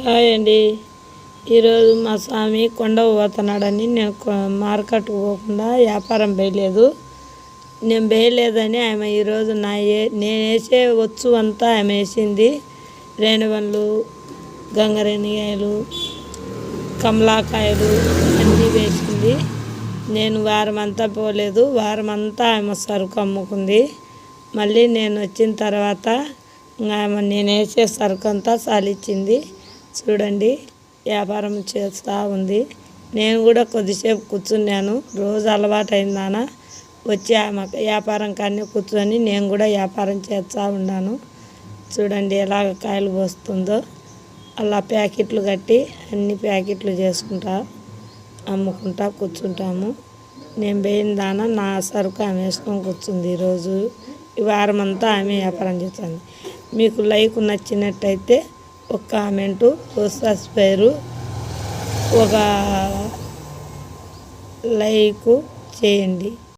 Hi అండి. ఈరోజు మా స్వామి కొండకు పోతున్నాడని నేను మార్కెట్కి పోకుండా వ్యాపారం వేయలేదు. నేను వేయలేదని ఆమె ఈరోజు నేను వేసే వచ్చు అంతా ఆమె వేసింది. రేణువన్లు, గంగరేణికాయలు, కమలాకాయలు అన్నీ వేసింది. నేను వారం అంతా పోలేదు. వారం అంతా ఆమె సరుకు అమ్ముకుంది. మళ్ళీ నేను వచ్చిన తర్వాత ఆమె నేను వేసే సరుకు అంతా సాలిచ్చింది. చూడండి, వ్యాపారం చేస్తూ ఉంది. నేను కూడా కొద్దిసేపు కూర్చున్నాను. రోజు అలవాటు అయిందాన వచ్చి ఆమె వ్యాపారం కానీ కూర్చొని నేను కూడా వ్యాపారం చేస్తూ ఉన్నాను. చూడండి ఎలాగ కాయలు పోస్తుందో. అలా ప్యాకెట్లు కట్టి అన్ని ప్యాకెట్లు చేసుకుంటా అమ్ముకుంటా కూర్చుంటాము. నేను పోయిన దాన నా సరుకు ఆమె వేసుకొని కూర్చుంది. ఈరోజు ఈ వారం అంతా ఆమె వ్యాపారం చేస్తుంది. మీకు లైక్ నచ్చినట్టయితే ఒక కామెంటు, ఒక సబ్స్క్రైబ్, ఒక లైక్ చేయండి.